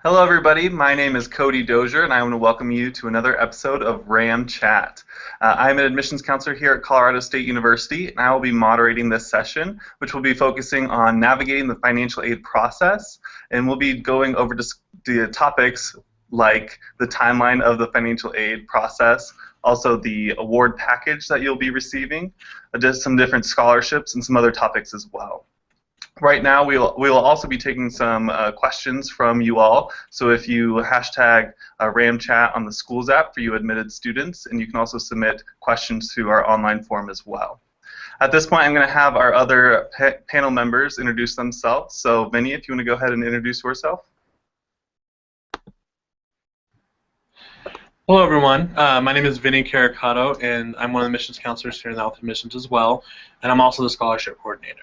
Hello everybody, my name is Cody Dozier and I want to welcome you to another episode of RamChat. I'm an admissions counselor here at Colorado State University and I will be moderating this session, which will be focusing on navigating the financial aid process, and we'll be going over the topics like the timeline of the financial aid process, also the award package that you'll be receiving, just some different scholarships and some other topics as well. Right now, we will also be taking some questions from you all. So if you hashtag RamChat on the schools app for you admitted students, and you can also submit questions to our online form as well. At this point, I'm going to have our other panel members introduce themselves. So Vinny, if you want to go ahead and introduce yourself. Hello everyone, my name is Vinny Caricato and I'm one of the admissions counselors here in the Health Admissions as well, and I'm also the scholarship coordinator.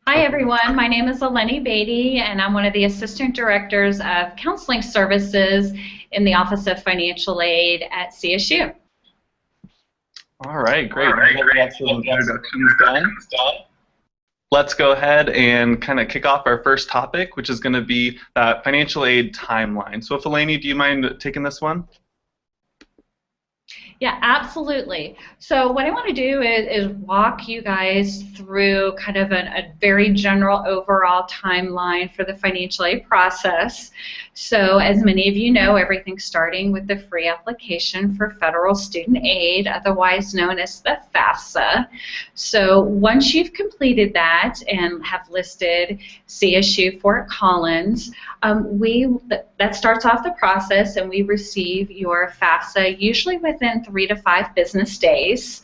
Hi everyone, my name is Eleni Beatty and I'm one of the Assistant Directors of Counseling Services in the Office of Financial Aid at CSU. All right, great. That's some introductions done. Let's go ahead and kind of kick off our first topic, which is going to be that financial aid timeline. So if Eleni, do you mind taking this one? Yeah, absolutely. So what I want to do is walk you guys through kind of a very general overall timeline for the financial aid process. So as many of you know, everything's starting with the free application for federal student aid, otherwise known as the FAFSA. So once you've completed that and have listed CSU Fort Collins, that starts off the process and we receive your FAFSA usually within 3 to 5 business days.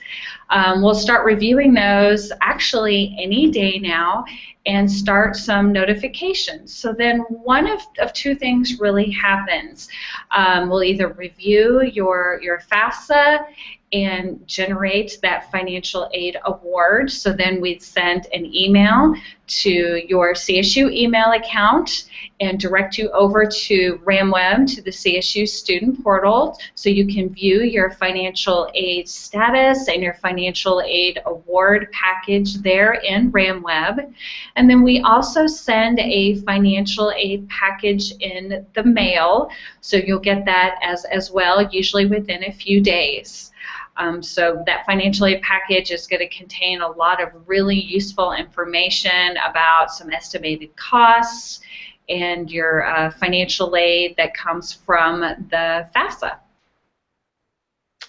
We'll start reviewing those actually any day now and start some notifications. So then one of two things really happens. We'll either review your FAFSA and generate that financial aid award. So then we'd send an email to your CSU email account and direct you over to RamWeb, to the CSU student portal, so you can view your financial aid status and your financial aid award package there in RamWeb. And then we also send a financial aid package in the mail, so you'll get that as well, usually within a few days. So that financial aid package is going to contain a lot of really useful information about some estimated costs and your financial aid that comes from the FAFSA.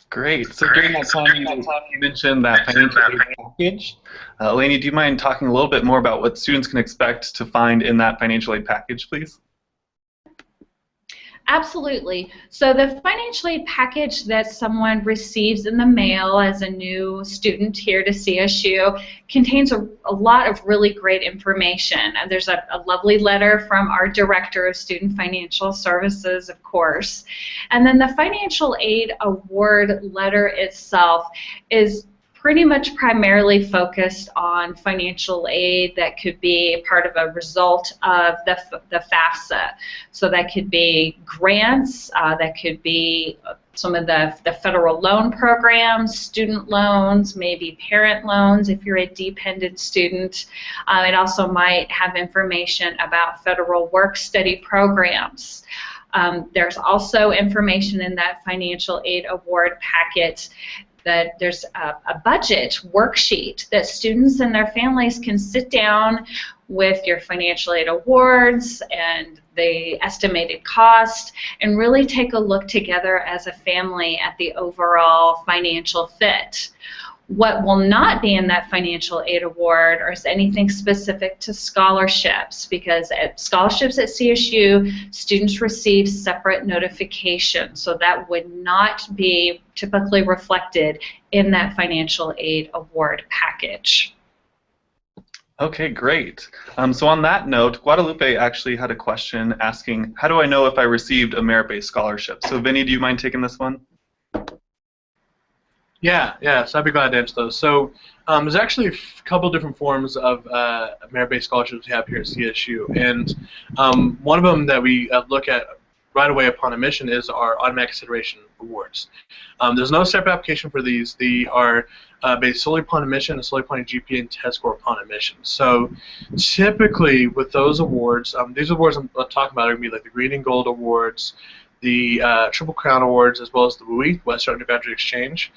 Great. So during that time, you mentioned that financial aid package. Eleni, do you mind talking a little bit more about what students can expect to find in that financial aid package, please? Absolutely. So the financial aid package that someone receives in the mail as a new student here to CSU contains a lot of really great information. And there's a lovely letter from our Director of Student Financial Services, of course. And then the financial aid award letter itself is pretty much primarily focused on financial aid that could be part of a result of the FAFSA. So that could be grants, that could be some of the federal loan programs, student loans, maybe parent loans if you're a dependent student. It also might have information about federal work-study programs. There's also information in that financial aid award packet that there's a budget worksheet that students and their families can sit down with your financial aid awards and the estimated cost and really take a look together as a family at the overall financial fit. What will not be in that financial aid award is anything specific to scholarships, because at scholarships at CSU, students receive separate notifications, so that would not be typically reflected in that financial aid award package. Okay, great. So on that note, Guadalupe actually had a question asking, how do I know if I received a merit-based scholarship? So Vinny, do you mind taking this one? Yeah, so I'd be glad to answer those. So there's actually a couple different forms of merit-based scholarships we have here at CSU, and one of them that we look at right away upon admission is our automatic consideration awards. There's no separate application for these. They are based solely upon admission and solely upon your GPA and test score upon admission. So typically with those awards, these awards I'm talking about are going to be like the Green and Gold Awards, the Triple Crown Awards, as well as the WUI, Western Undergraduate Exchange.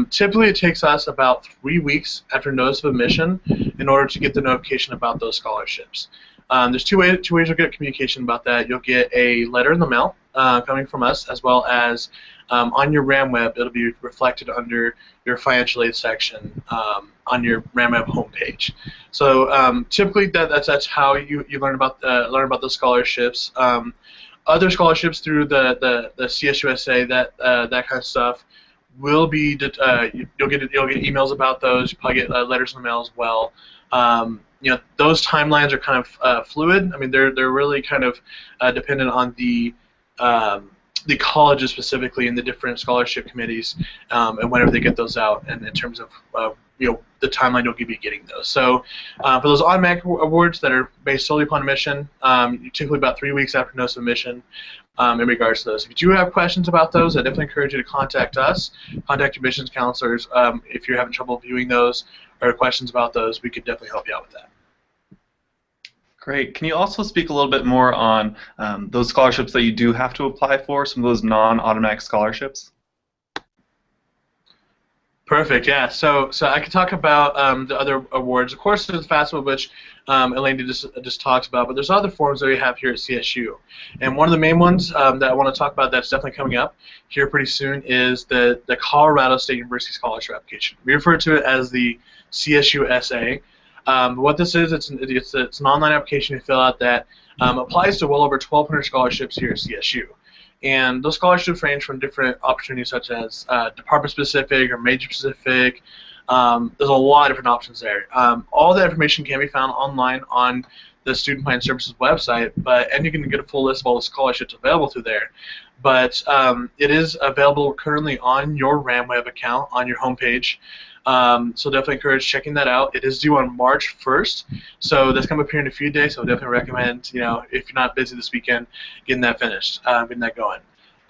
Typically it takes us about 3 weeks after notice of admission in order to get the notification about those scholarships. There's two ways you'll get communication about that. You'll get a letter in the mail coming from us, as well as on your RamWeb, it'll be reflected under your financial aid section on your RamWeb homepage. So typically that's how you learn about the scholarships. Other scholarships through the Csu Essay, that kind of stuff, will be you'll get emails about those. You'll probably get letters in the mail as well. You know, those timelines are kind of fluid. I mean, they're really kind of dependent on the colleges specifically and the different scholarship committees, and whenever they get those out, and in terms of you know, the timeline you'll be getting those. So for those automatic awards that are based solely upon admission, typically about 3 weeks after notice of admission, in regards to those. If you do have questions about those, I definitely encourage you to contact us, contact your admissions counselors. If you're having trouble viewing those or questions about those, we could definitely help you out with that. Great. Can you also speak a little bit more on those scholarships that you do have to apply for, some of those non-automatic scholarships? Perfect. Yeah. So I could talk about the other awards. Of course, there's the FAFSA, which Elaine just talks about, but there's other forms that we have here at CSU. And one of the main ones that I want to talk about that's definitely coming up here pretty soon is the Colorado State University Scholarship Application. We refer to it as the Csu Essay. What this is, it's an online application you fill out that applies to well over 1,200 scholarships here at CSU. And those scholarships range from different opportunities such as department-specific or major-specific. There's a lot of different options there. All that information can be found online on the Student Finance Services website, and you can get a full list of all the scholarships available through there. But it is available currently on your RamWeb account on your homepage. So definitely encourage checking that out. It is due on March 1st, so that's coming up here in a few days. So definitely recommend, you know, if you're not busy this weekend, getting that finished, getting that going.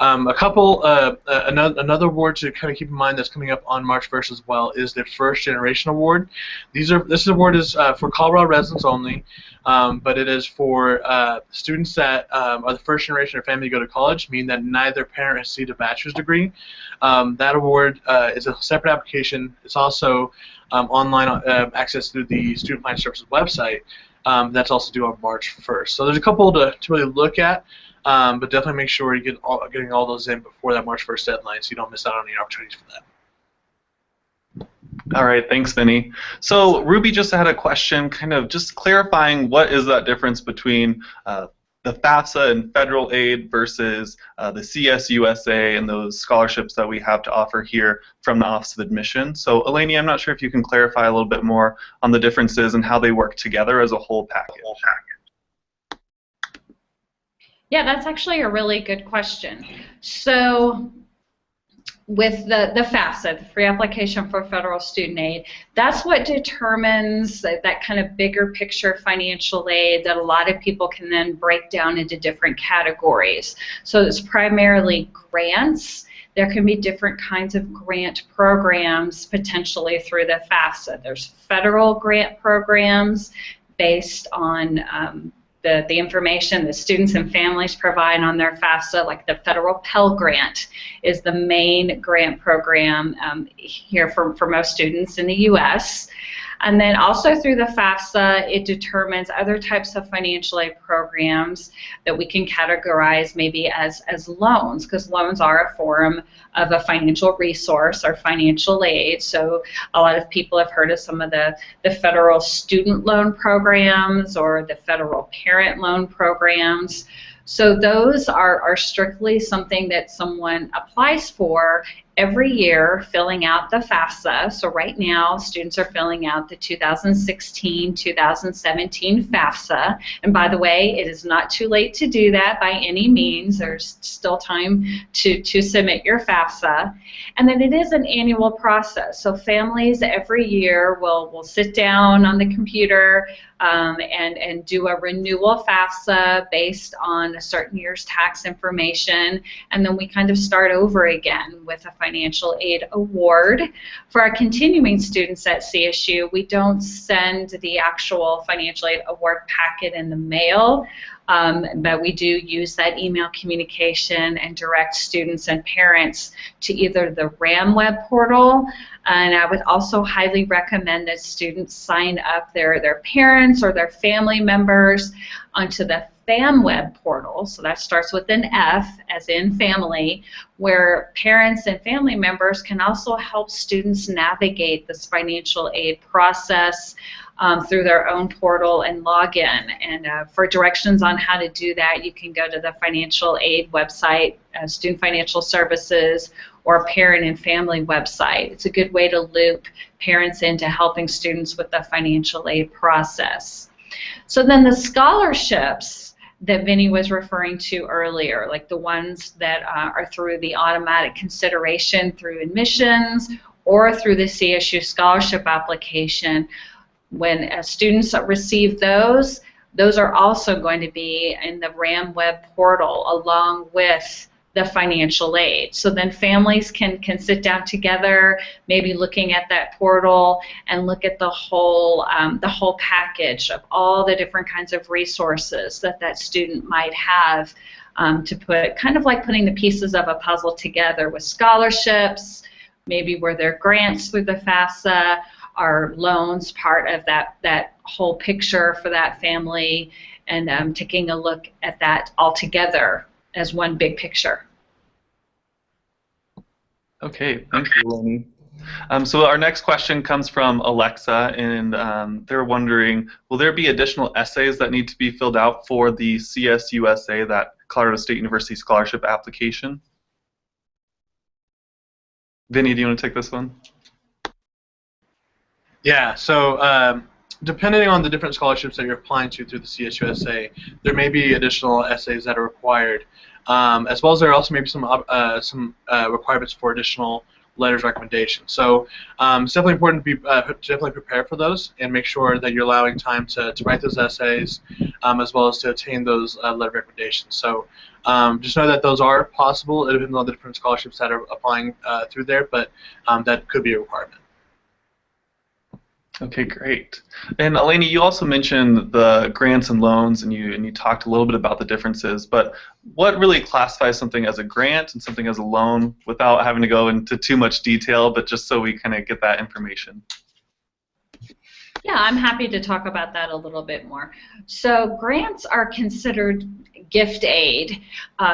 Another award to kind of keep in mind that's coming up on March 1st as well is the First Generation Award. This award is for Colorado residents only, but it is for students that are the first generation of family to go to college, meaning that neither parent has received a bachelor's degree. That award is a separate application. It's also online access through the Student Finance Services website. That's also due on March 1st. So there's a couple to really look at. But definitely make sure you getting all those in before that March 1st deadline, so you don't miss out on any opportunities for that. All right, thanks, Vinny. So Ruby just had a question, kind of just clarifying what is that difference between the FAFSA and federal aid versus the Csu Essay and those scholarships that we have to offer here from the Office of Admission. So Elaine, I'm not sure if you can clarify a little bit more on the differences and how they work together as a whole package. Yeah, that's actually a really good question. So with the FAFSA, the Free Application for Federal Student Aid, that's what determines that kind of bigger picture financial aid that a lot of people can then break down into different categories. So it's primarily grants. There can be different kinds of grant programs potentially through the FAFSA. There's federal grant programs based on the information the students and families provide on their FAFSA, like the federal Pell Grant is the main grant program here for most students in the U.S. And then also through the FAFSA, it determines other types of financial aid programs that we can categorize maybe as loans, because loans are a form of a financial resource or financial aid. So a lot of people have heard of some of the federal student loan programs or the federal parent loan programs. So those are strictly something that someone applies for every year, filling out the FAFSA. So right now, students are filling out the 2016-2017 FAFSA. And by the way, it is not too late to do that by any means. There's still time to submit your FAFSA. And then it is an annual process. So families every year will sit down on the computer and do a renewal FAFSA based on a certain year's tax information. And then we kind of start over again with a financial aid award. For our continuing students at CSU, we don't send the actual financial aid award packet in the mail, but we do use that email communication and direct students and parents to either the RAM web portal, and I would also highly recommend that students sign up their parents or their family members onto the FamWeb portal. So that starts with an F, as in family, where parents and family members can also help students navigate this financial aid process through their own portal and log in. And for directions on how to do that, you can go to the financial aid website, Student Financial Services, or Parent and Family website. It's a good way to loop parents into helping students with the financial aid process. So then the scholarships that Vinny was referring to earlier, like the ones that are through the automatic consideration through admissions or through the CSU scholarship application, when students receive those are also going to be in the RAM web portal along with the financial aid. So then families can sit down together, maybe looking at that portal and look at the whole package of all the different kinds of resources that student might have to put, kind of like putting the pieces of a puzzle together with scholarships, maybe where there are grants through the FAFSA, are loans part of that whole picture for that family, and taking a look at that all together as one big picture. Okay, thank you, Lenny. So our next question comes from Alexa, and they're wondering, will there be additional essays that need to be filled out for the Csu Essay, that Colorado State University scholarship application? Vinny, do you want to take this one? Yeah, so depending on the different scholarships that you're applying to through the Csu Essay, there may be additional essays that are required, as well as there also may be some requirements for additional letters of recommendation. So it's definitely important to be definitely prepare for those and make sure that you're allowing time to write those essays, as well as to obtain those letter of recommendations. So just know that those are possible. It depends on the different scholarships that are applying through there, but that could be a requirement. Okay, great. And Eleni, you also mentioned the grants and loans, and you talked a little bit about the differences, but what really classifies something as a grant and something as a loan, without having to go into too much detail, but just so we kind of get that information? Yeah, I'm happy to talk about that a little bit more. So grants are considered gift aid,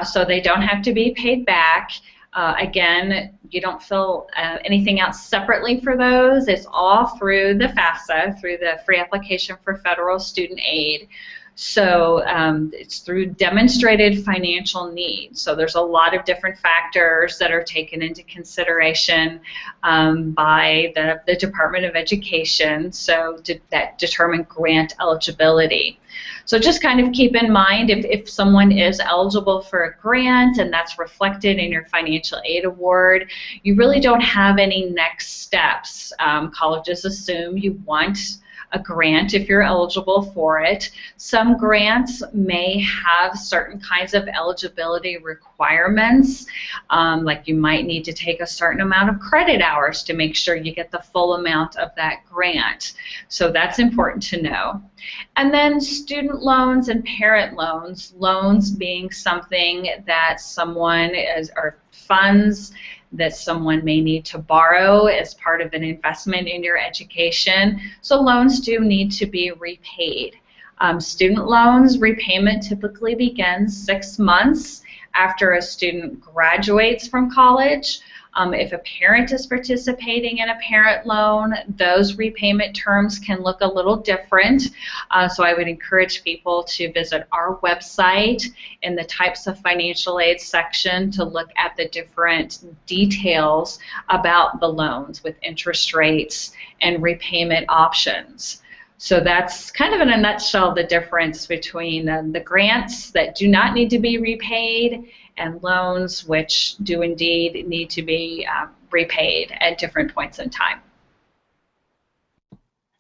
so they don't have to be paid back. Again, you don't fill anything out separately for those. It's all through the FAFSA, through the Free Application for Federal Student Aid. So it's through demonstrated financial need. So there's a lot of different factors that are taken into consideration by the Department of Education, so that determine grant eligibility. So just kind of keep in mind, if someone is eligible for a grant and that's reflected in your financial aid award, you really don't have any next steps. Colleges assume you want a grant if you're eligible for it. Some grants may have certain kinds of eligibility requirements, like you might need to take a certain amount of credit hours to make sure you get the full amount of that grant. So that's important to know. And then student loans and parent loans, loans being something that someone or funds that someone may need to borrow as part of an investment in your education. So loans do need to be repaid. Student loans repayment typically begins 6 months after a student graduates from college. If a parent is participating in a parent loan, those repayment terms can look a little different. So I would encourage people to visit our website in the types of financial aid section to look at the different details about the loans with interest rates and repayment options. So that's kind of in a nutshell the difference between the grants that do not need to be repaid and loans which do indeed need to be repaid at different points in time.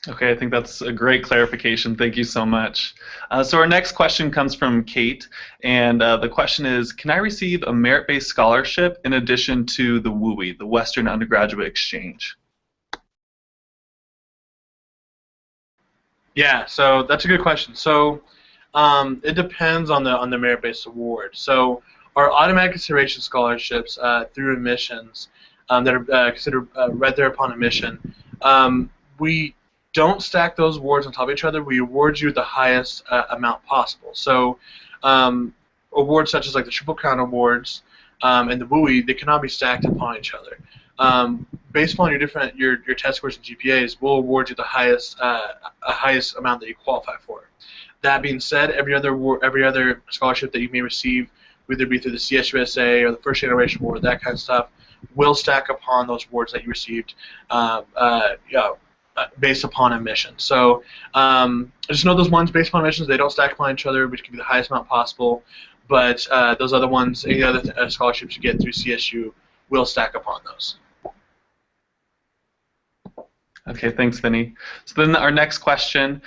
Okay, I think that's a great clarification. Thank you so much. So our next question comes from Kate, and the question is, can I receive a merit-based scholarship in addition to the WUI, the Western Undergraduate Exchange? Yeah, so that's a good question. So it depends on the merit-based award. So our automatic consideration scholarships through admissions that are considered read there upon admission, we don't stack those awards on top of each other. We award you the highest amount possible. So awards such as like the Triple Crown Awards and the WUI, they cannot be stacked upon each other. Based upon your test scores and GPAs, we'll award you the highest amount that you qualify for. That being said, every other scholarship that you may receive, whether it be through the Csu Essay or the First Generation Award, that kind of stuff, will stack upon those awards that you received based upon admission. So just know those ones based upon admissions, they don't stack upon each other. We give you the highest amount possible, but those other ones, any other scholarships you get through CSU, will stack upon those. Okay, thanks, Vinny. So then our next question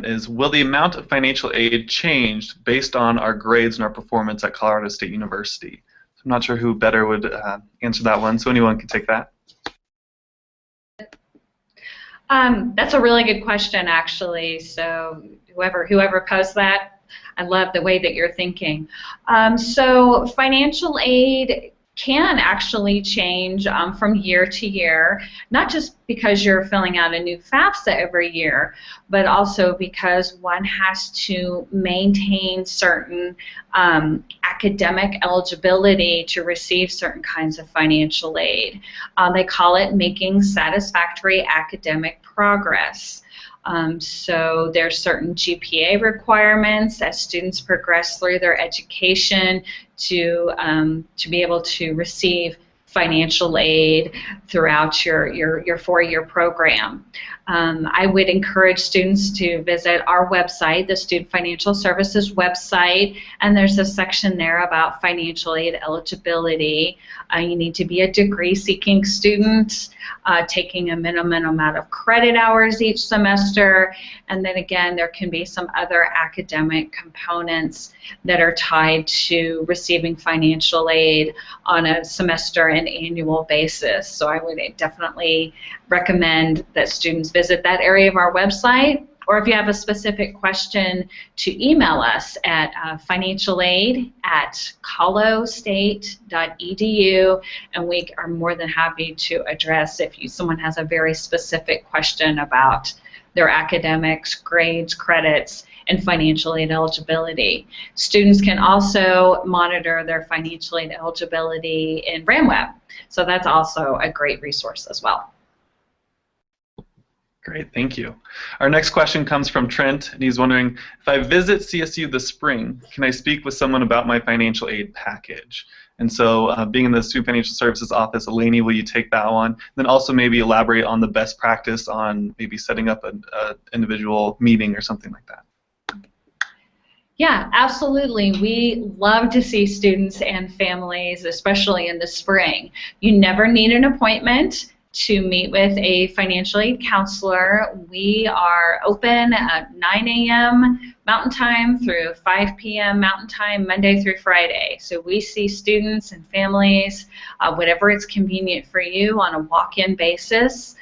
is, will the amount of financial aid change based on our grades and our performance at Colorado State University? I'm not sure who better would answer that one, so anyone can take that. That's a really good question, actually. So whoever posed that, I love the way that you're thinking. So financial aid can actually change from year to year, not just because you're filling out a new FAFSA every year, but also because one has to maintain certain academic eligibility to receive certain kinds of financial aid. They call it making satisfactory academic progress. So there's certain GPA requirements as students progress through their education to be able to receive financial aid throughout your four-year program. I would encourage students to visit our website, the Student Financial Services website, and there's a section there about financial aid eligibility. You need to be a degree-seeking student, taking a minimum amount of credit hours each semester, and then again, there can be some other academic components that are tied to receiving financial aid on a semester and annual basis. So I would definitely recommend that students visit that area of our website, or if you have a specific question, to email us at financialaid@colostate.edu, and we are more than happy to address if someone has a very specific question about their academics, grades, credits, and financial aid eligibility. Students can also monitor their financial aid eligibility in RamWeb, so that's also a great resource as well. Great, thank you. Our next question comes from Trent, and he's wondering, if I visit CSU this spring, can I speak with someone about my financial aid package? And so being in the Student Financial Services office, Eleni, will you take that one? And then also maybe elaborate on the best practice on maybe setting up an individual meeting or something like that. Yeah, absolutely. We love to see students and families, especially in the spring. You never need an appointment to meet with a financial aid counselor. We are open at 9 a.m. Mountain Time through 5 p.m. Mountain Time, Monday through Friday. So we see students and families, whatever it's convenient for you, on a walk-in basis.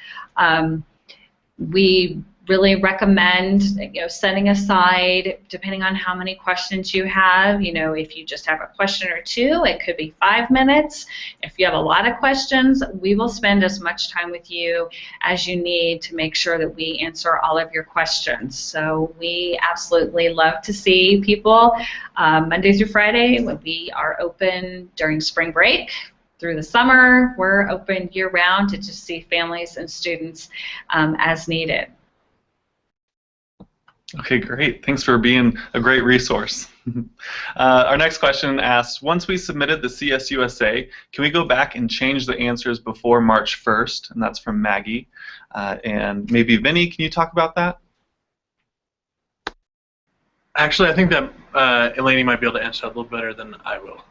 We really recommend setting aside, depending on how many questions you have. If you just have a question or two, it could be 5 minutes. If you have a lot of questions, we will spend as much time with you as you need to make sure that we answer all of your questions. So we absolutely love to see people Monday through Friday. We are open during spring break. Through the summer, we're open year-round to just see families and students as needed. Okay, great. Thanks for being a great resource. Our next question asks, once we submitted the Csu Essay, can we go back and change the answers before March 1st? And that's from Maggie. And maybe Vinny, can you talk about that? Actually, I think that Eleni might be able to answer that a little better than I will.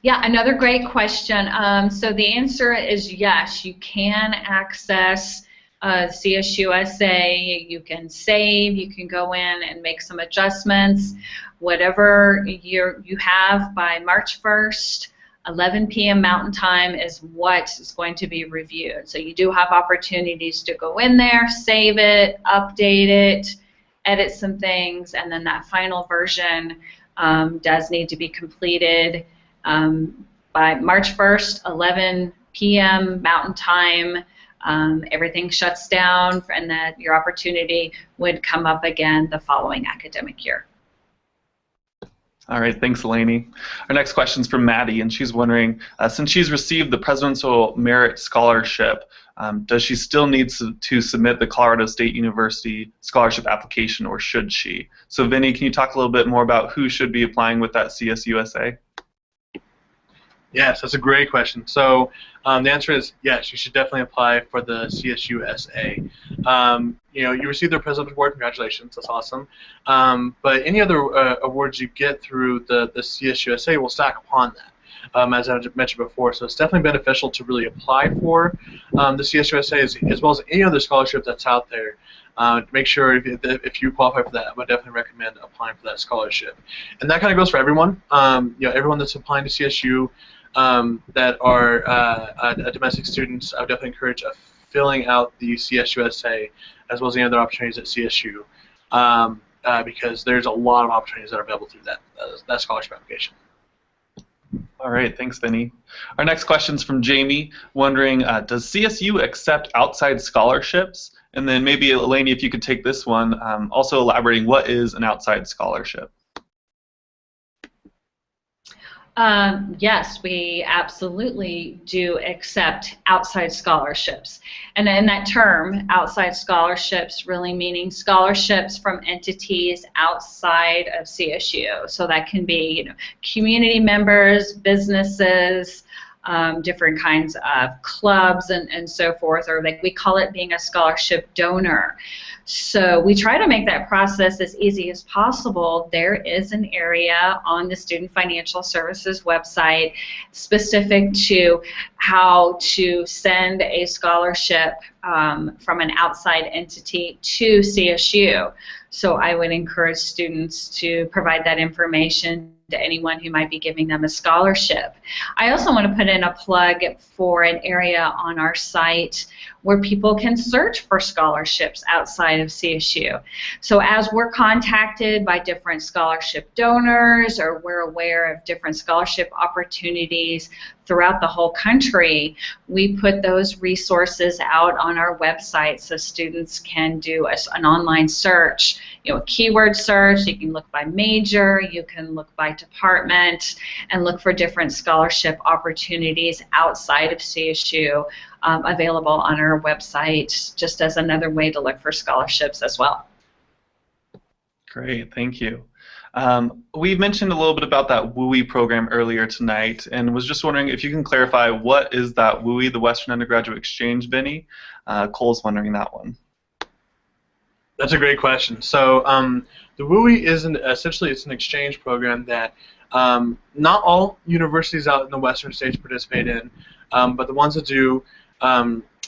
Yeah, another great question. So the answer is yes, you can access Csu Essay, you can save, you can go in and make some adjustments. Whatever you have by March 1st, 11 p.m. Mountain Time is what is going to be reviewed. So you do have opportunities to go in there, save it, update it, edit some things, and then that final version does need to be completed by March 1st, 11 p.m. Mountain Time. Everything shuts down, and that your opportunity would come up again the following academic year. All right, thanks, Eleni. Our next question is from Maddie, and she's wondering, since she's received the Presidential Merit Scholarship, does she still need to submit the Colorado State University scholarship application, or should she? So, Vinny, can you talk a little bit more about who should be applying with that Csu Essay? Yes, that's a great question. So the answer is yes, you should definitely apply for the Csu Essay. You received the President's Award, congratulations, that's awesome. But any other awards you get through the Csu Essay will stack upon that, as I mentioned before. So it's definitely beneficial to really apply for the Csu Essay as well as any other scholarship that's out there. Make sure if you qualify for that, I would definitely recommend applying for that scholarship. And that kind of goes for everyone. Everyone that's applying to CSU that are domestic students, I would definitely encourage filling out the Csu Essay as well as any other opportunities at CSU because there's a lot of opportunities that are available through that scholarship application. All right, thanks, Vinny. Our next question is from Jamie, wondering, does CSU accept outside scholarships? And then maybe, Eleni, if you could take this one, also elaborating what is an outside scholarship? Yes, we absolutely do accept outside scholarships. And in that term, outside scholarships really meaning scholarships from entities outside of CSU. So that can be, community members, businesses, different kinds of clubs and so forth, or like we call it being a scholarship donor. So we try to make that process as easy as possible. There is an area on the Student Financial Services website specific to how to send a scholarship from an outside entity to CSU. So I would encourage students to provide that information to anyone who might be giving them a scholarship. I also want to put in a plug for an area on our site where people can search for scholarships outside of CSU. So as we're contacted by different scholarship donors, or we're aware of different scholarship opportunities throughout the whole country, we put those resources out on our website so students can do an online search, a keyword search. You can look by major, you can look by department, and look for different scholarship opportunities outside of CSU available on our website, just as another way to look for scholarships as well. Great, thank you. We mentioned a little bit about that WUI program earlier tonight, and was just wondering if you can clarify what is that WUI, the Western Undergraduate Exchange, Vinny? Cole's wondering that one. That's a great question. So the WUI is essentially it's an exchange program that not all universities out in the Western states participate in, but the ones that do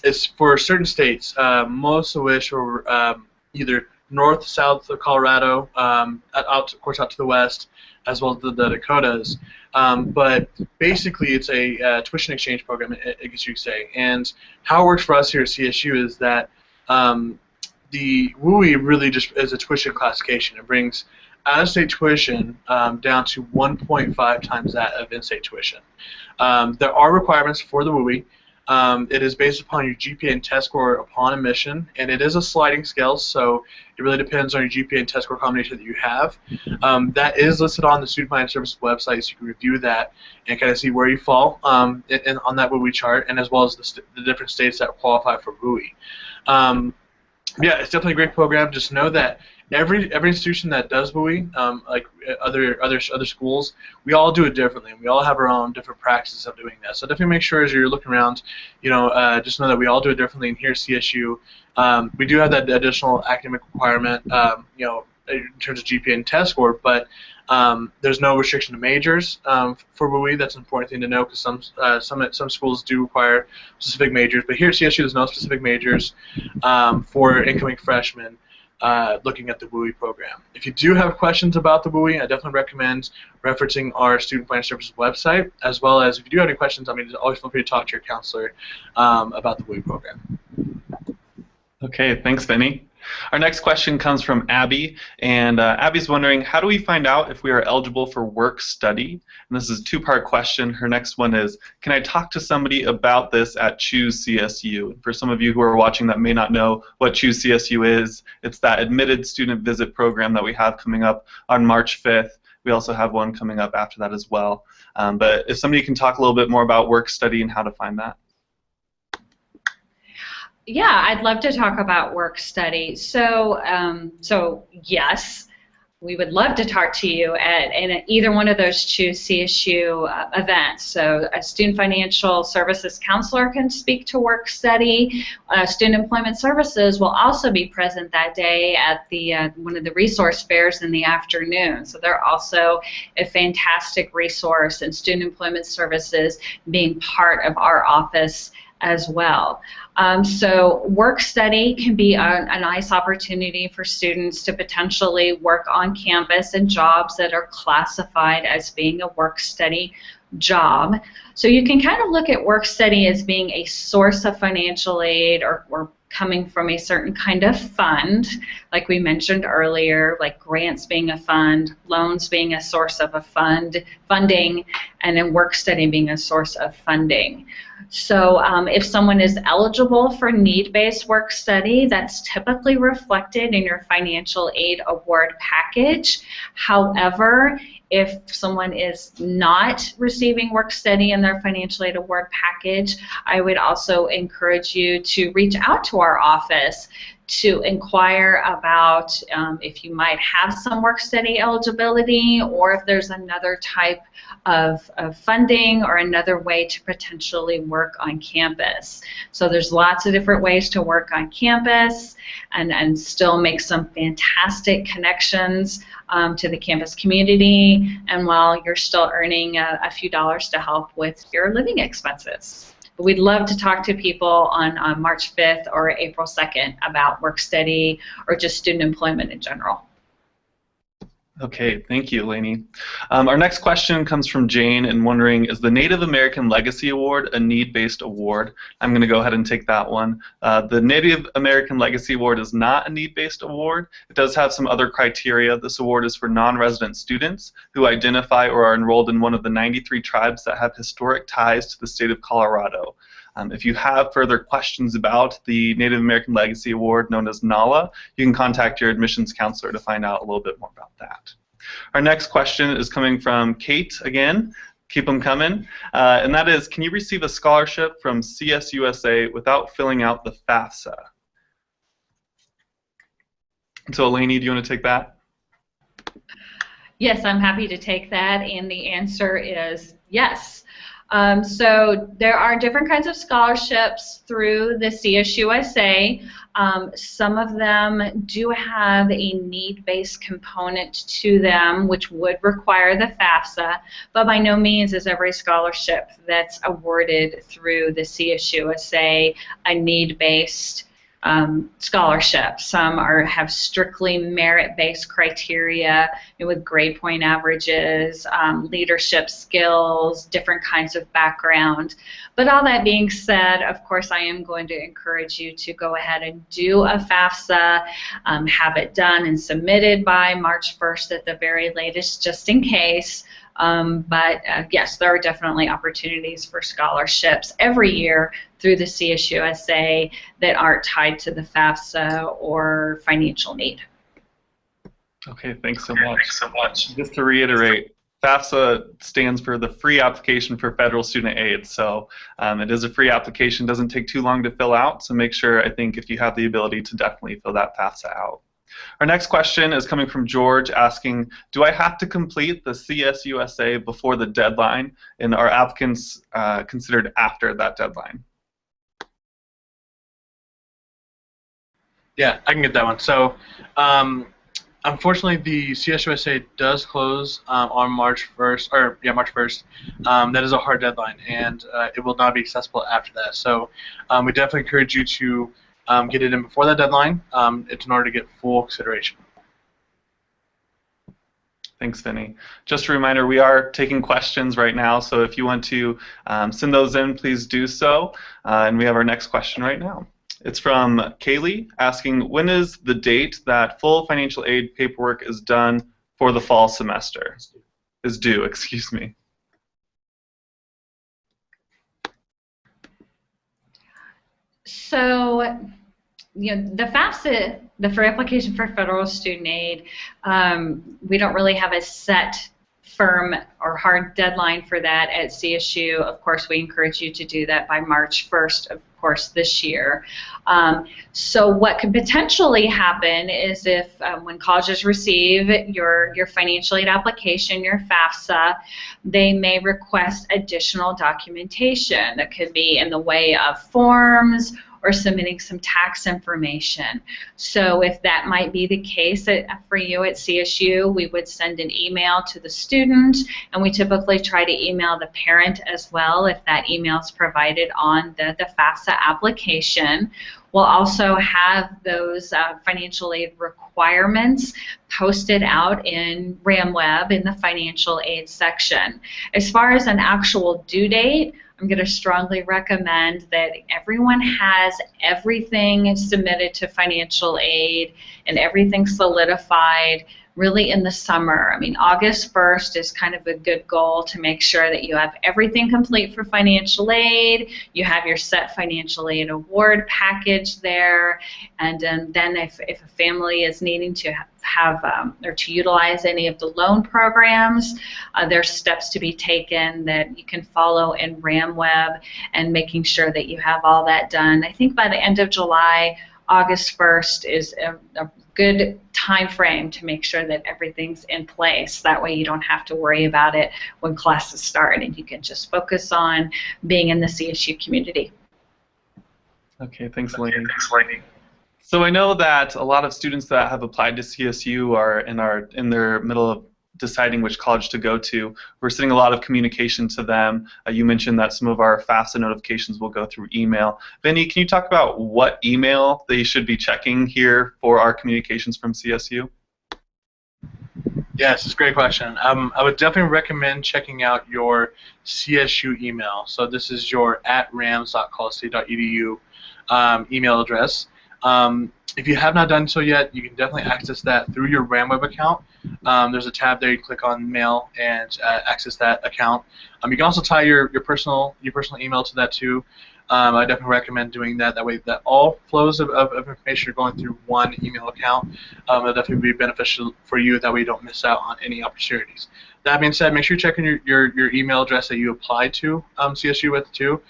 is for certain states, most of which are either north, south of Colorado, of course out to the west, as well as the Dakotas. But basically, it's a tuition exchange program, I guess you could say. And how it works for us here at CSU is that the WUI really just is a tuition classification. It brings out-of-state tuition down to 1.5 times that of in-state tuition. There are requirements for the WUI. It is based upon your GPA and test score upon admission, and it is a sliding scale, so it really depends on your GPA and test score combination that you have. That is listed on the Student Financial Services website, so you can review that and kind of see where you fall on that WUI chart, and as well as the different states that qualify for WUI. Yeah, it's definitely a great program. Just know that every institution that does WUI, like other schools, we all do it differently. We all have our own different practices of doing that. So definitely make sure as you're looking around, just know that we all do it differently. And here at CSU, we do have that additional academic requirement, in terms of GPA and test score, but There's no restriction to majors for WUI. That's an important thing to know because some schools do require specific majors. But here at CSU, there's no specific majors for incoming freshmen looking at the WUI program. If you do have questions about the WUI, I definitely recommend referencing our Student Financial Services website, as well as if you do have any questions, always feel free to talk to your counselor about the WUI program. Okay, thanks, Vinny. Our next question comes from Abby, and Abby's wondering, how do we find out if we are eligible for work study? And this is a two-part question. Her next one is, can I talk to somebody about this at Csu CSU? For some of you who are watching that may not know what Csu CSU is, it's that admitted student visit program that we have coming up on March 5th. We also have one coming up after that as well. But if somebody can talk a little bit more about work study and how to find that. Yeah, I'd love to talk about work study. So yes, we would love to talk to you at either one of those Csu CSU events. So a student financial services counselor can speak to work study. Student employment services will also be present that day at the one of the resource fairs in the afternoon. So they're also a fantastic resource, and student employment services being part of our office as well. So work study can be a nice opportunity for students to potentially work on campus in jobs that are classified as being a work study job. So you can kind of look at work study as being a source of financial aid or coming from a certain kind of fund, like we mentioned earlier, like grants being a fund, loans being a source of a funding, and then work study being a source of funding. So if someone is eligible for need-based work study, that's typically reflected in your financial aid award package. However, if someone is not receiving work study in their financial aid award package, I would also encourage you to reach out to our office to inquire about if you might have some work study eligibility, or if there's another type of funding or another way to potentially work on campus. So there's lots of different ways to work on campus and still make some fantastic connections to the campus community, and while you're still earning a few dollars to help with your living expenses. But we'd love to talk to people on March 5th or April 2nd about work study or just student employment in general. Okay, thank you, Lainey. Our next question comes from Jane and wondering, is the Native American Legacy Award a need-based award? I'm going to go ahead and take that one. The Native American Legacy Award is not a need-based award. It does have some other criteria. This award is for non-resident students who identify or are enrolled in one of the 93 tribes that have historic ties to the state of Colorado. If you have further questions about the Native American Legacy Award, known as NALA, you can contact your admissions counselor to find out a little bit more about that. Our next question is coming from Kate again. Keep them coming. And that is, can you receive a scholarship from Csu Essay without filling out the FAFSA? So, Lainey, do you want to take that? Yes, I'm happy to take that, and the answer is yes. So there are different kinds of scholarships through the Csu Essay. Some of them do have a need-based component to them, which would require the FAFSA, but by no means is every scholarship that's awarded through the Csu Essay a need-based scholarships. Some have strictly merit-based criteria with grade point averages, leadership skills, different kinds of background. But all that being said, of course, I am going to encourage you to go ahead and do a FAFSA, have it done and submitted by March 1st at the very latest, just in case. But yes, there are definitely opportunities for scholarships every year through the Csu Essay that aren't tied to the FAFSA or financial need. Okay, thanks so much. Just to reiterate, FAFSA stands for the Free Application for Federal Student Aid. So it is a free application, doesn't take too long to fill out. So make sure, I think, if you have the ability to definitely fill that FAFSA out. Our next question is coming from George asking, do I have to complete the Csu Essay before the deadline, and are applicants considered after that deadline? Yeah, I can get that one. So Unfortunately, the Csu Essay does close on March 1st, or yeah, March 1st. That is a hard deadline, and it will not be accessible after that. So we definitely encourage you to get it in before that deadline. It's in order to get full consideration. Thanks, Vinny. Just a reminder, we are taking questions right now, so if you want to send those in, please do so. And we have our next question right now. It's from Kaylee asking, when is the date that full financial aid paperwork is done for the fall semester? Is due, excuse me. So, you know, the FAFSA, the Free Application for Federal Student Aid, we don't really have a set, firm, or hard deadline for that at CSU. Of course, we encourage you to do that by March 1st, of course, this year. So what could potentially happen is if when colleges receive your financial aid application, your FAFSA, they may request additional documentation that could be in the way of forms or submitting some tax information. So if that might be the case for you at CSU, we would send an email to the student, and we typically try to email the parent as well if that email is provided on the FAFSA application. We'll also have those financial aid requirements posted out in RamWeb in the financial aid section. As far as an actual due date, I'm going to strongly recommend that everyone has everything submitted to financial aid and everything solidified really in the summer. I mean, August 1st is kind of a good goal to make sure that you have everything complete for financial aid, you have your set financial aid award package there, and then if a family is needing to have or to utilize any of the loan programs, there's steps to be taken that you can follow in RamWeb and making sure that you have all that done. I think by the end of July, August 1st is a good time frame to make sure that everything's in place. That way you don't have to worry about it when classes start, and you can just focus on being in the CSU community. Okay, thanks, Lainey. So I know that a lot of students that have applied to CSU are in their middle of deciding which college to go to. We're sending a lot of communication to them. You mentioned that some of our FAFSA notifications will go through email. Vinny, can you talk about what email they should be checking here for our communications from CSU? Yes, it's a great question. I would definitely recommend checking out your CSU email. So this is your @rams.collegestate.edu email address. If you have not done so yet, you can definitely access that through your RamWeb account. There's a tab there. You click on Mail and access that account. You can also tie your personal email to that too. I definitely recommend doing that. That way, that all flows of information are going through one email account. It'll definitely be beneficial for you. That way, you don't miss out on any opportunities. That being said, make sure you check in your email address that you applied to CSU with too,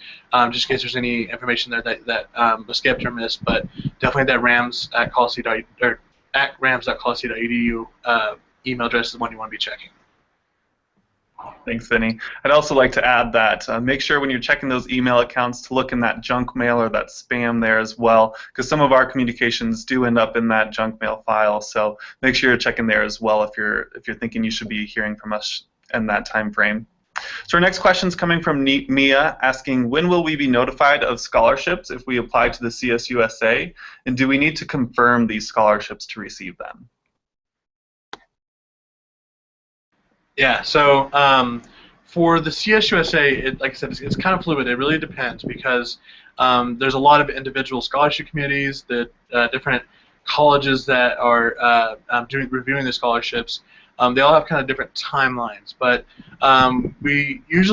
just in case there's any information there that was skipped or missed. But definitely that rams.collegestate.edu email address is the one you want to be checking. Thanks, Vinny. I'd also like to add that make sure when you're checking those email accounts to look in that junk mail or that spam there as well, because some of our communications do end up in that junk mail file. So make sure you're checking there as well if you're thinking you should be hearing from us in that time frame. So our next question is coming from Mia asking, when will we be notified of scholarships if we apply to the Csu Essay, and do we need to confirm these scholarships to receive them? Yeah, so for the Csu Essay, like I said, it's kind of fluid. It really depends because there's a lot of individual scholarship committees, the different colleges that are reviewing the scholarships. They all have kind of different timelines, but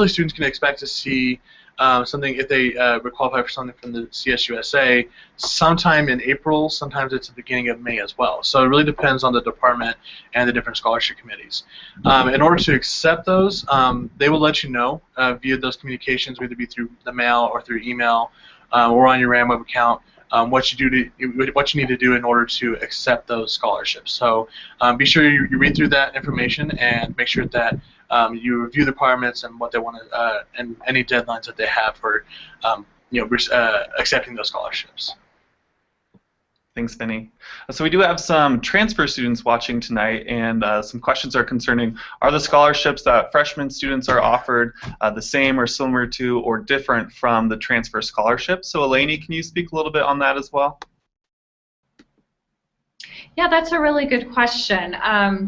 students can expect to see something if they qualify for something from the Csu Essay sometime in April. Sometimes it's the beginning of May as well. So it really depends on the department and the different scholarship committees. In order to accept those, they will let you know via those communications, whether it be through the mail or through email or on your RamWeb account. What you need to do in order to accept those scholarships. So be sure you read through that information and make sure that you review the requirements and what they want to and any deadlines that they have for accepting those scholarships. Thanks, Vinny. So we do have some transfer students watching tonight, and some questions are concerning, are the scholarships that freshman students are offered the same or similar to or different from the transfer scholarships? So Eleni, can you speak a little bit on that as well? Yeah, that's a really good question.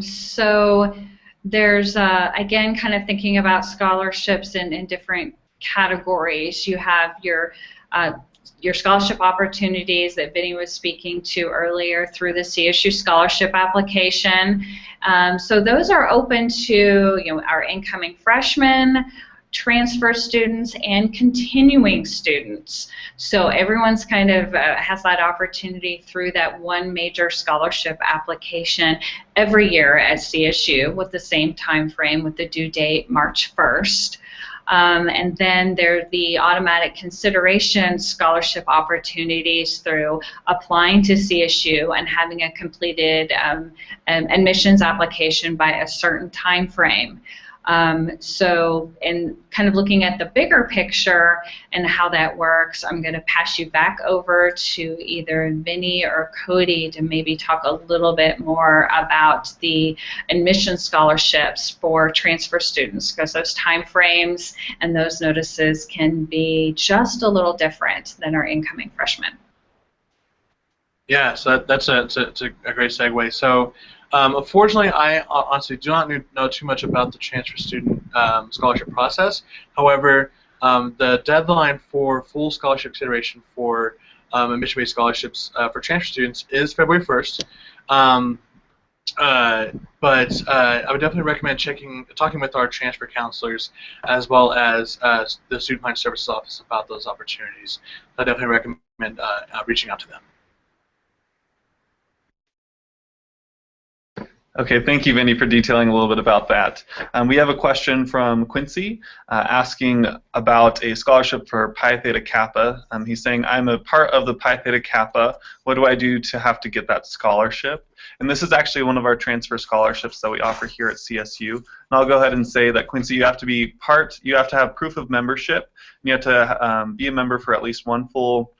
So there's, again, kind of thinking about scholarships in different categories. You have your scholarship opportunities that Vinny was speaking to earlier through the CSU scholarship application. So those are open to our incoming freshmen, transfer students, and continuing students. So everyone's kind of has that opportunity through that one major scholarship application every year at CSU with the same time frame, with the due date March 1st. And then there are the automatic consideration scholarship opportunities through applying to CSU and having a completed admissions application by a certain time frame. So in kind of looking at the bigger picture and how that works, I'm going to pass you back over to either Vinny or Cody to maybe talk a little bit more about the admission scholarships for transfer students, because those time frames and those notices can be just a little different than our incoming freshmen. Yeah, so that's a great segue. So unfortunately, I honestly do not know too much about the transfer student scholarship process. However, the deadline for full scholarship consideration for admission-based scholarships for transfer students is February 1st. But I would definitely recommend talking with our transfer counselors as well as the Student Financial Services Office about those opportunities. I definitely recommend reaching out to them. Okay, thank you, Vinny, for detailing a little bit about that. We have a question from Quincy asking about a scholarship for Pi Theta Kappa. He's saying, I'm a part of the Pi Theta Kappa. What do I do to have to get that scholarship? And this is actually one of our transfer scholarships that we offer here at CSU. And I'll go ahead and say that, Quincy, you have to have proof of membership. And you have to be a member for at least one full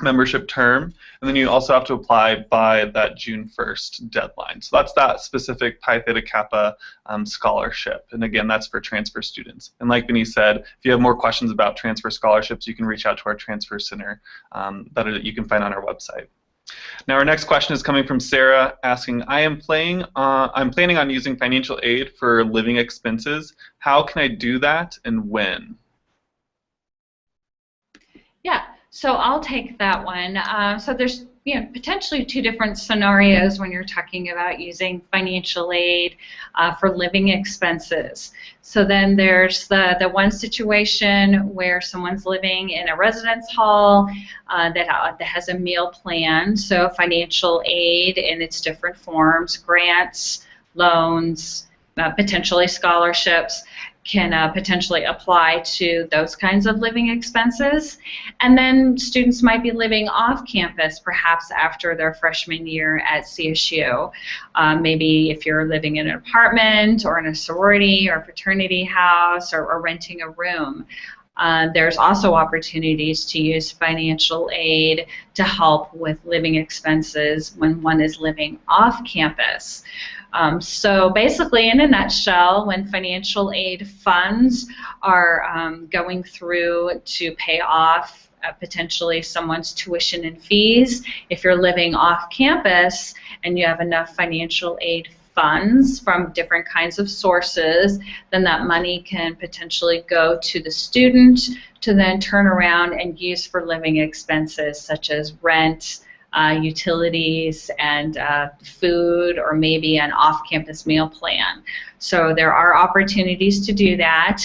membership term, and then you also have to apply by that June 1st deadline. So that's that specific Pi Theta Kappa scholarship, and again, that's for transfer students. And like Vinny said, if you have more questions about transfer scholarships, you can reach out to our transfer center that you can find on our website. Now our next question is coming from Sarah asking, I'm planning on using financial aid for living expenses. How can I do that and when? Yeah. So I'll take that one. So there's potentially two different scenarios when you're talking about using financial aid for living expenses. So then there's the one situation where someone's living in a residence hall that has a meal plan. So financial aid in its different forms, grants, loans, potentially scholarships, can potentially apply to those kinds of living expenses. And then students might be living off campus perhaps after their freshman year at CSU. Maybe if you're living in an apartment or in a sorority or fraternity house or renting a room. There's also opportunities to use financial aid to help with living expenses when one is living off campus. So basically, in a nutshell, when financial aid funds are going through to pay off potentially someone's tuition and fees, if you're living off campus and you have enough financial aid funds from different kinds of sources, then that money can potentially go to the student to then turn around and use for living expenses such as rent, utilities, and food, or maybe an off-campus meal plan. So there are opportunities to do that,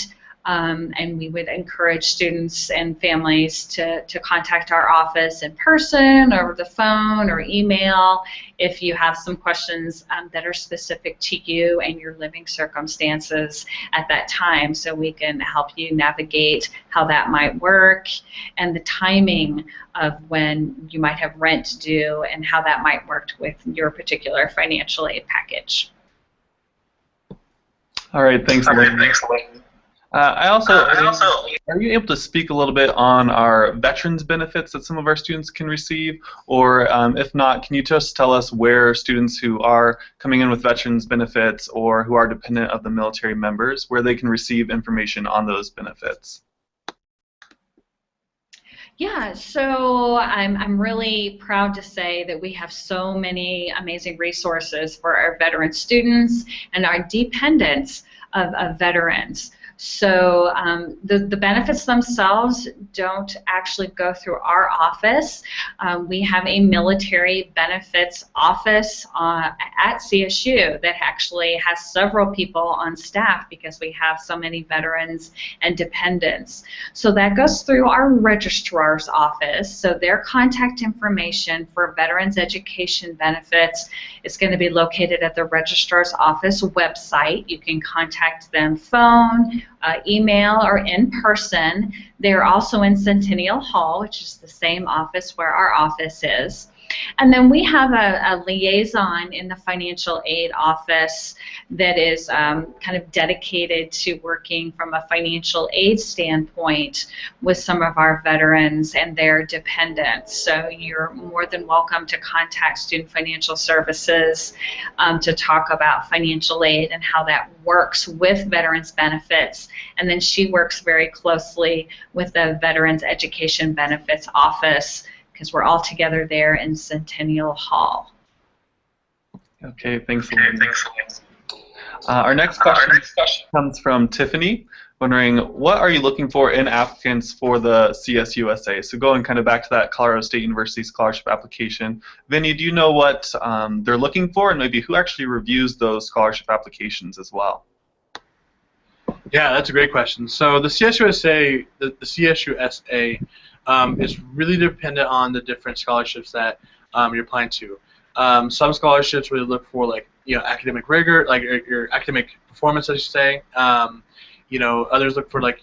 and we would encourage students and families to contact our office in person, or over the phone, or email if you have some questions that are specific to you and your living circumstances at that time, so we can help you navigate how that might work and the timing of when you might have rent due and how that might work with your particular financial aid package. All right, thanks, Elaine. Are you able to speak a little bit on our veterans benefits that some of our students can receive? Or if not, can you just tell us where students who are coming in with veterans benefits or who are dependent of the military members, where they can receive information on those benefits? Yeah, so I'm really proud to say that we have so many amazing resources for our veteran students and our dependents of veterans. So the benefits themselves don't actually go through our office. We have a military benefits office at CSU that actually has several people on staff because we have so many veterans and dependents. So that goes through our registrar's office. So their contact information for veterans education benefits is going to be located at the registrar's office website. You can contact them phone, email, or in person. They're also in Centennial Hall, which is the same office where our office is. And then we have a liaison in the financial aid office that is kind of dedicated to working from a financial aid standpoint with some of our veterans and their dependents. So you're more than welcome to contact Student Financial Services to talk about financial aid and how that works with veterans benefits. And then she works very closely with the Veterans Education Benefits office, because we're all together there in Centennial Hall. Okay, thanks, Elaine. Our next question comes from Tiffany, wondering, what are you looking for in applicants for the Csu Essay? So going kind of back to that Colorado State University scholarship application, Vinny, do you know what they're looking for, and maybe who actually reviews those scholarship applications as well? Yeah, that's a great question. So the Csu Essay, the Csu Essay is really dependent on the different scholarships that you're applying to. Some scholarships really look for, like, academic rigor, like your academic performance, I should say. Others look for, like,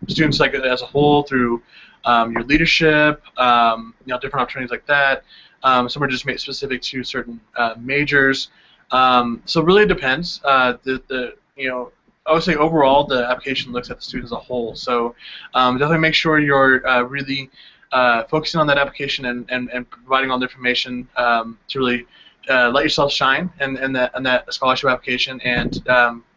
students, like, as a whole through your leadership, different opportunities like that. Some are just made specific to certain majors. So it really depends. I would say overall the application looks at the student as a whole. So definitely make sure you're really focusing on that application and providing all the information to really let yourself shine in that scholarship application, and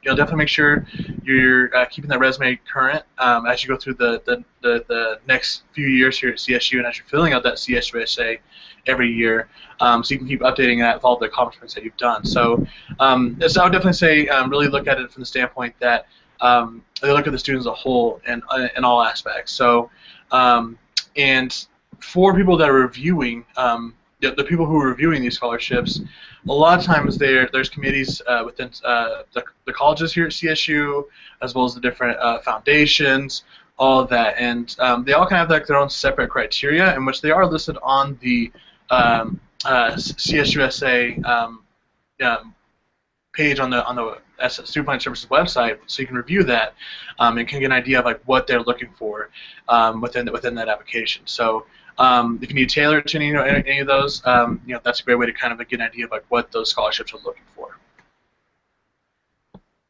definitely make sure you're keeping that resume current as you go through the next few years here at CSU, and as you're filling out that Csu Essay every year, so you can keep updating that with all the accomplishments that you've done. So, I would definitely say really look at it from the standpoint that they look at the student as a whole in all aspects. So, and for people that are reviewing, the people who are reviewing these scholarships, a lot of times there's committees within the colleges here at CSU, as well as the different foundations, all of that, and they all kind of have, like, their own separate criteria, in which they are listed on the Csu Essay page on the Student Financial Services website, so you can review that and can get an idea of, like, what they're looking for within that application. So if you need to tailor it to any of those, that's a great way to kind of get an idea of, like, what those scholarships are looking for.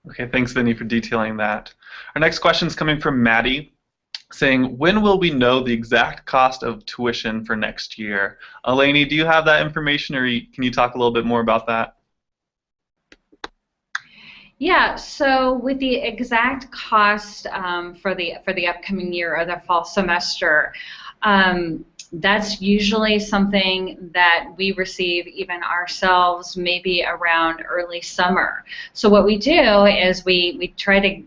Okay, thanks, Vinny, for detailing that. Our next question is coming from Maddie, saying, when will we know the exact cost of tuition for next year? Eleni, do you have that information, or can you talk a little bit more about that? Yeah, so with the exact cost for the upcoming year or the fall semester, that's usually something that we receive even ourselves maybe around early summer. So what we do is we try to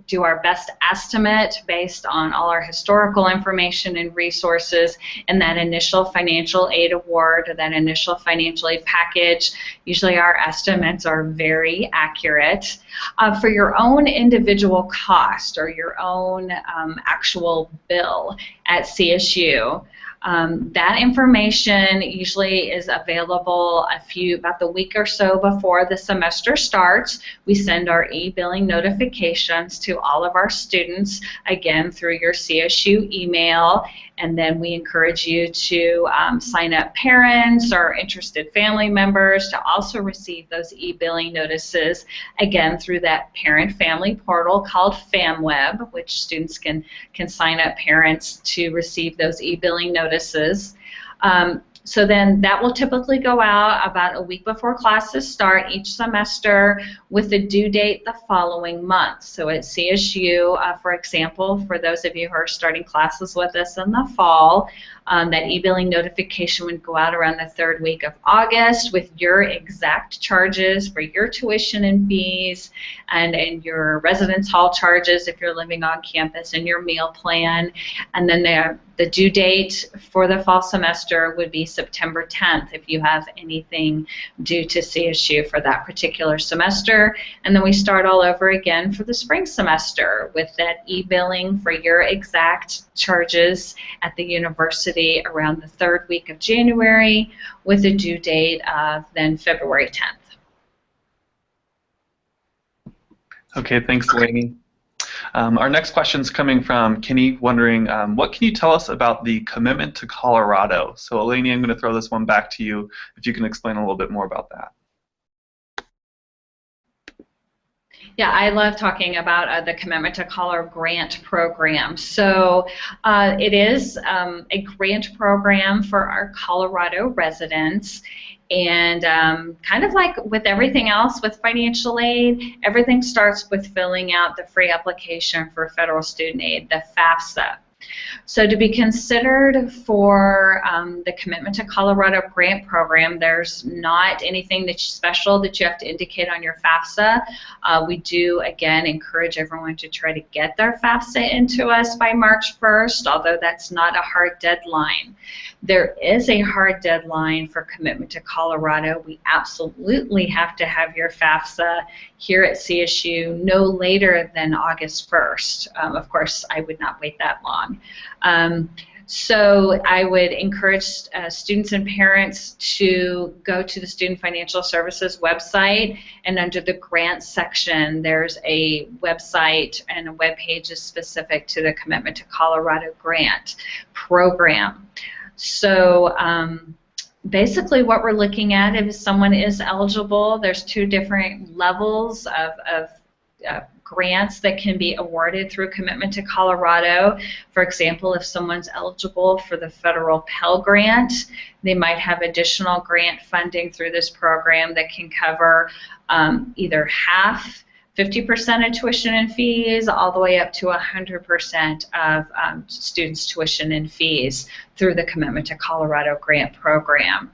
do our best estimate based on all our historical information and resources in that initial financial aid award or that initial financial aid package. Usually our estimates are very accurate. For your own individual cost or your own actual bill at CSU, that information usually is available about the week or so before the semester starts. We send our e-billing notifications to all of our students, again through your CSU email, And then we encourage you to sign up parents or interested family members to also receive those e-billing notices, again, through that parent-family portal called FamWeb, which students can sign up parents to receive those e-billing notices. So then that will typically go out about a week before classes start each semester with the due date the following month. So at CSU, for example, for those of you who are starting classes with us in the fall, that e-billing notification would go out around the 3rd week of August with your exact charges for your tuition and fees and your residence hall charges if you're living on campus and your meal plan. And then the due date for the fall semester would be September 10th if you have anything due to CSU for that particular semester. And then we start all over again for the spring semester with that e-billing for your exact charges at the university around the 3rd week of January with a due date of then February 10th. Okay, thanks, Lainey. Our next question is coming from Kenny, wondering, what can you tell us about the commitment to Colorado? So, Eleni, I'm going to throw this one back to you, if you can explain a little bit more about that. Yeah, I love talking about the Commitment to Colorado grant program. So it is a grant program for our Colorado residents. And kind of like with everything else with financial aid, everything starts with filling out the free application for federal student aid, the FAFSA. So to be considered for the Commitment to Colorado grant program, there's not anything that's special that you have to indicate on your FAFSA. We do, again, encourage everyone to try to get their FAFSA into us by March 1st, although that's not a hard deadline. There is a hard deadline for Commitment to Colorado. We absolutely have to have your FAFSA here at CSU no later than August 1st. Of course, I would not wait that long. So I would encourage students and parents to go to the Student Financial Services website, and under the grants section there's a website and a web page is specific to the Commitment to Colorado grant program. So basically what we're looking at, if someone is eligible, there's 2 different levels of grants that can be awarded through Commitment to Colorado. For example, if someone's eligible for the federal Pell Grant, they might have additional grant funding through this program that can cover either half, 50% of tuition and fees, all the way up to 100% of students' tuition and fees through the Commitment to Colorado grant program.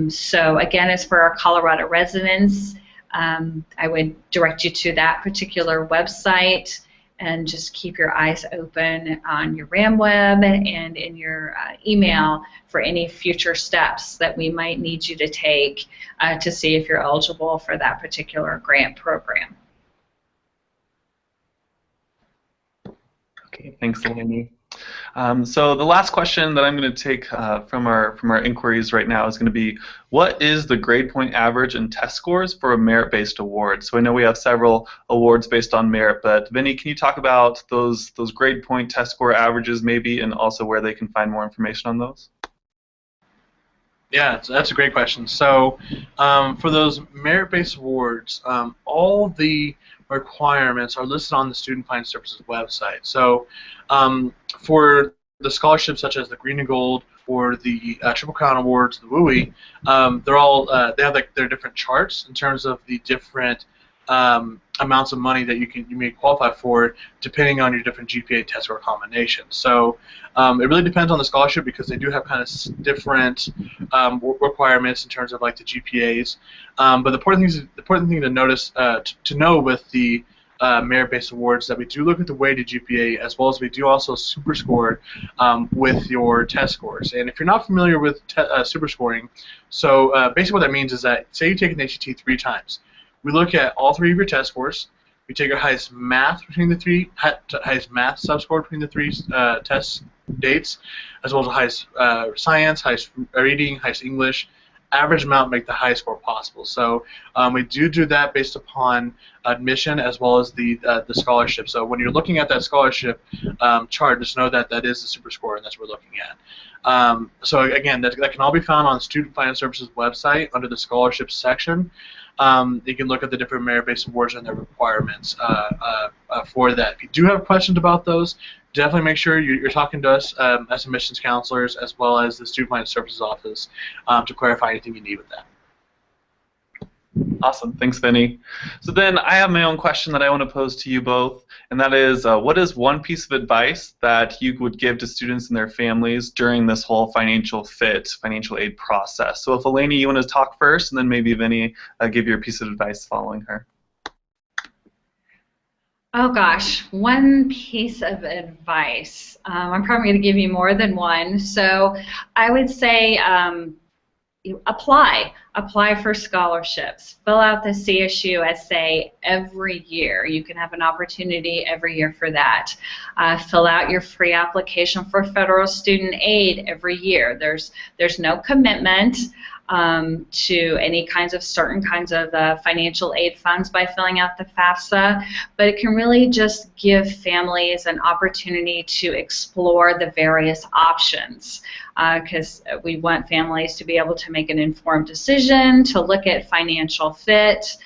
So again, as for our Colorado residents, I would direct you to that particular website and just keep your eyes open on your RamWeb and in your email for any future steps that we might need you to take to see if you're eligible for that particular grant program. Okay, thanks, Eleni. So the last question that I'm going to take from our inquiries right now is going to be, what is the grade point average and test scores for a merit-based award? So I know we have several awards based on merit, but Vinny, can you talk about those grade point test score averages maybe, and also where they can find more information on those? Yeah, that's a great question. So for those merit-based awards, all the requirements are listed on the Student Financial Services website. So for the scholarships such as the Green and Gold or the Triple Crown Awards, the WUI, they're all they have like their different charts in terms of the different amounts of money that you may qualify for depending on your different GPA test score combinations. So it really depends on the scholarship because they do have kind of different requirements in terms of like the GPAs. But the important thing to notice to know with the merit-based awards that we do look at the weighted GPA as well as we do also super score with your test scores. And if you're not familiar with super scoring, so basically what that means is that say you take an ACT 3 times. We look at all 3 of your test scores. We take your highest math between the 3, highest math subscore between the 3 test dates, as well as the highest science, highest reading, highest English, average amount, make the highest score possible. So we do that based upon admission as well as the scholarship. So when you're looking at that scholarship chart, just know that that is the super score, and that's what we're looking at. So again, that can all be found on Student Finance Services website under the scholarships section. You can look at the different merit-based awards and their requirements for that. If you do have questions about those, definitely make sure you're talking to us as admissions counselors as well as the Student Finance Services office to clarify anything you need with that. Awesome. Thanks, Vinny. So then I have my own question that I want to pose to you both, and that is, what is one piece of advice that you would give to students and their families during this whole financial aid process? So if Eleni, you want to talk first, and then maybe Vinny, give your piece of advice following her. Oh gosh, one piece of advice. I'm probably going to give you more than one. So I would say apply for scholarships. Fill out the Csu Essay every year. You can have an opportunity every year for that. Fill out your free application for federal student aid every year. There's no commitment to any kinds of certain kinds of financial aid funds by filling out the FAFSA, but it can really just give families an opportunity to explore the various options, because we want families to be able to make an informed decision, to look at financial fit.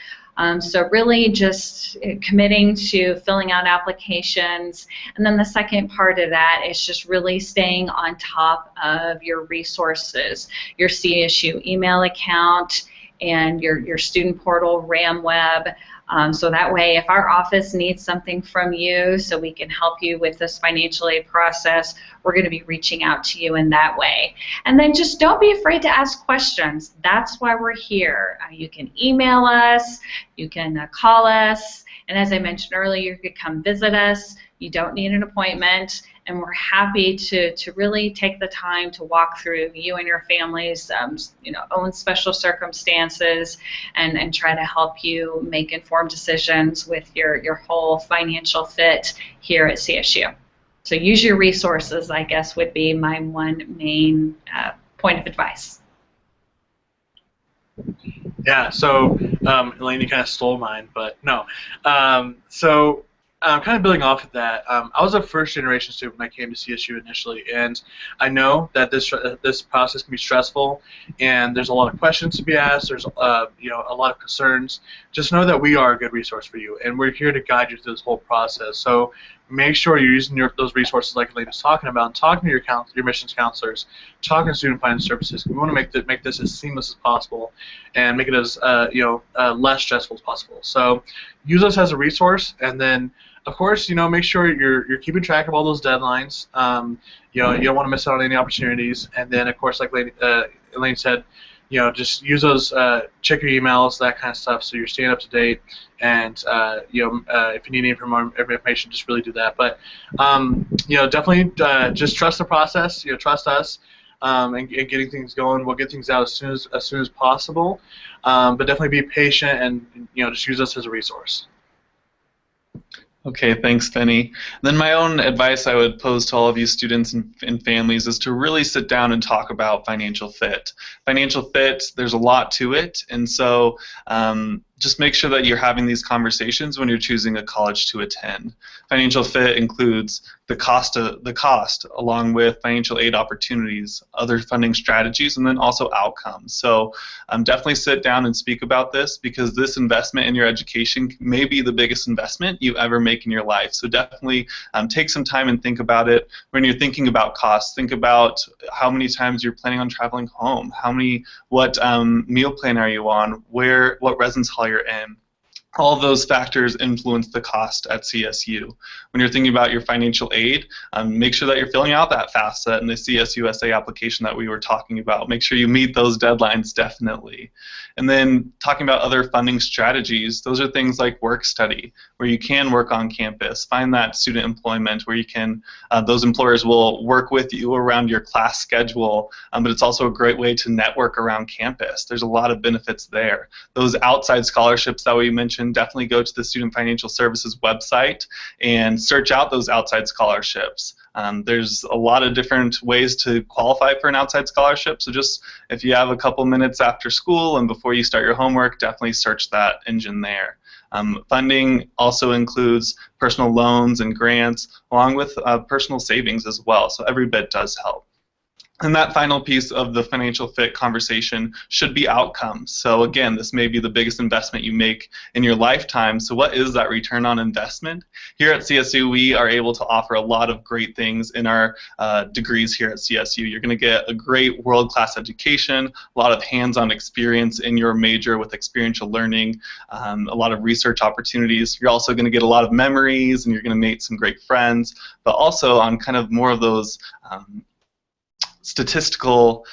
So really just committing to filling out applications. And then the second part of that is just really staying on top of your resources, your CSU email account and your student portal, RamWeb. So that way, if our office needs something from you so we can help you with this financial aid process, we're going to be reaching out to you in that way. And then just don't be afraid to ask questions. That's why we're here. You can email us, you can call us, and as I mentioned earlier, you could come visit us. You don't need an appointment, and we're happy to really take the time to walk through you and your family's own special circumstances and try to help you make informed decisions with your whole financial fit here at CSU. So use your resources, I guess, would be my one main point of advice. Yeah, so Eleni kind of stole mine, but no. So kind of building off of that, I was a first-generation student when I came to CSU initially, and I know that this process can be stressful, and there's a lot of questions to be asked. There's a lot of concerns. Just know that we are a good resource for you, and we're here to guide you through this whole process. So make sure you're using those resources like Eleni was talking about, and talking to your admissions counselors, talking to Student Finance Services. We want to make this as seamless as possible, and make it as less stressful as possible. So use us as a resource, and then of course, make sure you're keeping track of all those deadlines. You don't want to miss out on any opportunities. And then, of course, like Eleni said, just use those, check your emails, that kind of stuff, so you're staying up to date. And if you need any more information, just really do that. But definitely just trust the process. Trust us, and getting things going. We'll get things out as soon as possible. But definitely be patient and just use us as a resource. Okay, thanks, Vinny. Then my own advice I would pose to all of you students and families is to really sit down and talk about financial fit. Financial fit, there's a lot to it, and so just make sure that you're having these conversations when you're choosing a college to attend. Financial fit includes the cost along with financial aid opportunities, other funding strategies, and then also outcomes. So definitely sit down and speak about this, because this investment in your education may be the biggest investment you ever make in your life. So definitely take some time and think about it. When you're thinking about costs, think about how many times you're planning on traveling home, what meal plan are you on, what residence hall you're in. All of those factors influence the cost at CSU. When you're thinking about your financial aid, make sure that you're filling out that FAFSA and the Csu Essay application that we were talking about. Make sure you meet those deadlines, definitely. And then talking about other funding strategies, those are things like work study, where you can work on campus. Find that student employment where you can, those employers will work with you around your class schedule, but it's also a great way to network around campus. There's a lot of benefits there. Those outside scholarships that we mentioned information, definitely go to the Student Financial Services website and search out those outside scholarships. There's a lot of different ways to qualify for an outside scholarship, so just if you have a couple minutes after school and before you start your homework, definitely search that engine there. Funding also includes personal loans and grants, along with personal savings as well, so every bit does help. And that final piece of the financial fit conversation should be outcomes. So again, this may be the biggest investment you make in your lifetime. So what is that return on investment? Here at CSU, we are able to offer a lot of great things in our degrees here at CSU. You're going to get a great world-class education, a lot of hands-on experience in your major with experiential learning, a lot of research opportunities. You're also going to get a lot of memories, and you're going to make some great friends, but also on kind of more of those statistics.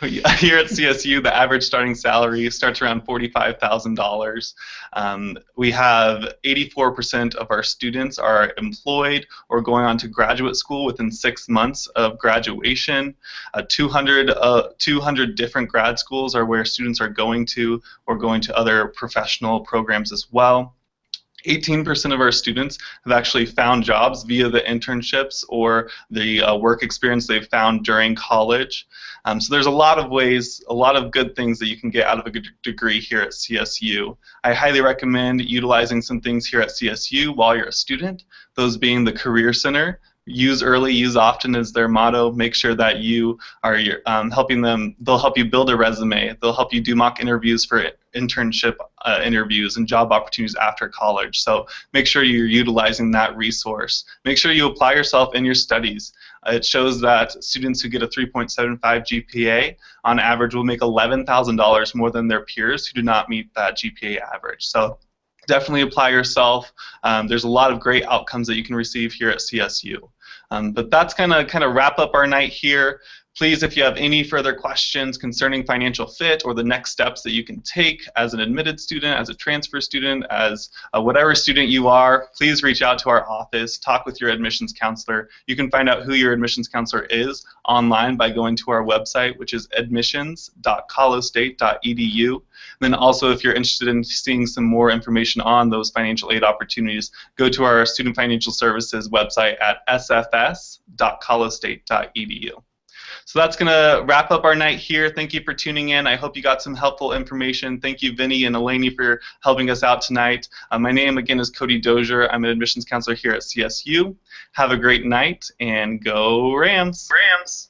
Here at CSU, the average starting salary starts around $45,000. We have 84% of our students are employed or going on to graduate school within 6 months of graduation. 200 different grad schools are where students are going to, or going to other professional programs as well. 18% of our students have actually found jobs via the internships or the work experience they've found during college. So there's a lot of ways, a lot of good things that you can get out of a good degree here at CSU. I highly recommend utilizing some things here at CSU while you're a student, those being the Career Center. Use early, use often is their motto. Make sure that you are helping them. They'll help you build a resume. They'll help you do mock interviews for internship interviews and job opportunities after college. So make sure you're utilizing that resource. Make sure you apply yourself in your studies. It shows that students who get a 3.75 GPA on average will make $11,000 more than their peers who do not meet that GPA average. So definitely apply yourself. There's a lot of great outcomes that you can receive here at CSU. But that's kind of wrap up our night here. Please, if you have any further questions concerning financial fit or the next steps that you can take as an admitted student, as a transfer student, as whatever student you are, please reach out to our office, talk with your admissions counselor. You can find out who your admissions counselor is online by going to our website, which is admissions.colostate.edu. Then also, if you're interested in seeing some more information on those financial aid opportunities, go to our Student Financial Services website at sfs.colostate.edu. So that's going to wrap up our night here. Thank you for tuning in. I hope you got some helpful information. Thank you, Vinny and Eleni, for helping us out tonight. My name, again, is Cody Dozier. I'm an admissions counselor here at CSU. Have a great night, and go Rams! Rams!